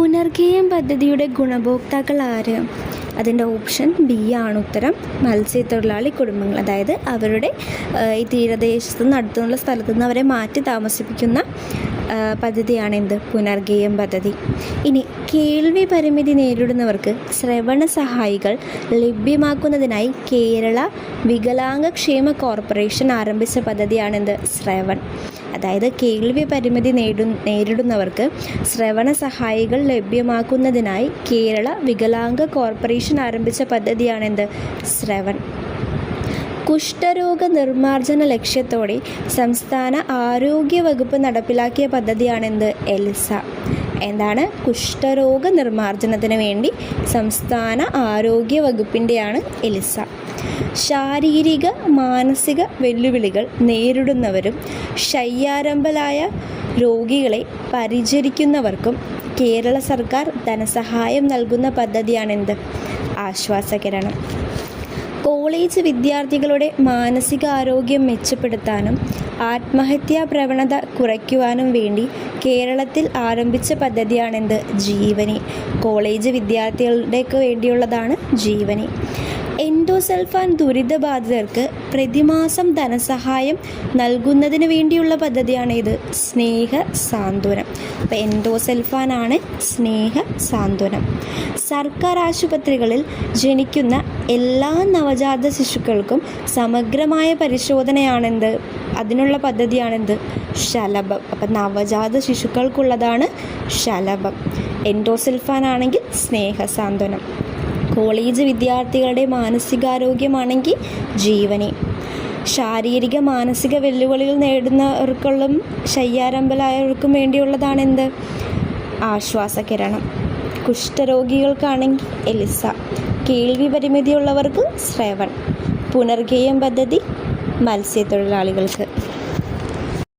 പുനർഗേയം പദ്ധതിയുടെ ഗുണഭോക്താക്കൾ ആര്? അതിൻ്റെ ഓപ്ഷൻ ബി ആണ് ഉത്തരം. മത്സ്യത്തൊഴിലാളി കുടുംബങ്ങൾ. അതായത് അവരുടെ ഈ തീരദേശത്തു നിന്ന് അടുത്തുള്ള സ്ഥലത്തു നിന്ന് അവരെ മാറ്റി താമസിപ്പിക്കുന്ന പദ്ധതിയാണെന്ത്? പുനർഗേയം പദ്ധതി. ഇനി കേൾവി പരിമിതി നേരിടുന്നവർക്ക് ശ്രവണ സഹായികൾ ലഭ്യമാക്കുന്നതിനായി കേരള വികലാംഗക്ഷേമ കോർപ്പറേഷൻ ആരംഭിച്ച പദ്ധതിയാണെന്ത്? ശ്രവൺ. അതായത് കേൾവി പരിമിതി നേരിടുന്നവർക്ക് ശ്രവണ സഹായികൾ ലഭ്യമാക്കുന്നതിനായി കേരള വികലാംഗ കോർപ്പറേഷൻ ആരംഭിച്ച പദ്ധതിയാണെന്ത്? ശ്രവൺ. കുഷ്ഠരോഗ നിർമ്മാർജ്ജന ലക്ഷ്യത്തോടെ സംസ്ഥാന ആരോഗ്യ വകുപ്പ് നടപ്പിലാക്കിയ പദ്ധതിയാണെന്ത്? എലിസ. എന്താണ്? കുഷ്ഠരോഗ നിർമ്മാർജ്ജനത്തിന് വേണ്ടി സംസ്ഥാന ആരോഗ്യ വകുപ്പിൻ്റെയാണ് എലിസ. ശാരീരിക മാനസിക വെല്ലുവിളികൾ നേരിടുന്നവരും ശയ്യാരംഭരായ രോഗികളെ പരിചരിക്കുന്നവർക്കും കേരള സർക്കാർ ധനസഹായം നൽകുന്ന പദ്ധതിയാണെന്ത്? ആശ്വാസകിരണം. കോളേജ് വിദ്യാർത്ഥികളുടെ മാനസികാരോഗ്യം മെച്ചപ്പെടുത്താനും ആത്മഹത്യാ പ്രവണത കുറയ്ക്കുവാനും വേണ്ടി കേരളത്തിൽ ആരംഭിച്ച പദ്ധതിയാണെന്ത്? ജീവനി. കോളേജ് വിദ്യാർത്ഥികളുടെക്ക് വേണ്ടിയുള്ളതാണ് ജീവനി. എൻഡോസൾഫാൻ ദുരിതബാധിതർക്ക് പ്രതിമാസം ധനസഹായം നൽകുന്നതിന് വേണ്ടിയുള്ള പദ്ധതിയാണ് ഇത്? സ്നേഹ സാന്ത്വനം. അപ്പോൾ എൻഡോസൾഫാൻ ആണ് സ്നേഹ സാന്ത്വനം. സർക്കാർ ആശുപത്രികളിൽ ജനിക്കുന്ന എല്ലാ നവജാത ശിശുക്കൾക്കും സമഗ്രമായ പരിശോധനയാണെന്ത്? അതിനുള്ള പദ്ധതിയാണെന്ത്? ശലഭം. അപ്പം നവജാത ശിശുക്കൾക്കുള്ളതാണ് ശലഭം. എൻഡോസൾഫാൻ ആണെങ്കിൽ സ്നേഹ സാന്ത്വനം. കോളേജ് വിദ്യാർത്ഥികളുടെ മാനസികാരോഗ്യമാണെങ്കിൽ ജീവനി. ശാരീരിക മാനസിക വെല്ലുവിളികൾ നേരിടുന്നവർക്കുള്ള ശയ്യാരംഭരായവർക്കും വേണ്ടിയുള്ളതാണെന്ത്? ആശ്വാസകിരണം. കുഷ്ഠരോഗികൾക്കാണെങ്കിൽ എലിസ. കേൾവി പരിമിതിയുള്ളവർക്ക് ശ്രവൺ. പുനർഗേയം പദ്ധതി മത്സ്യത്തൊഴിലാളികൾക്ക്.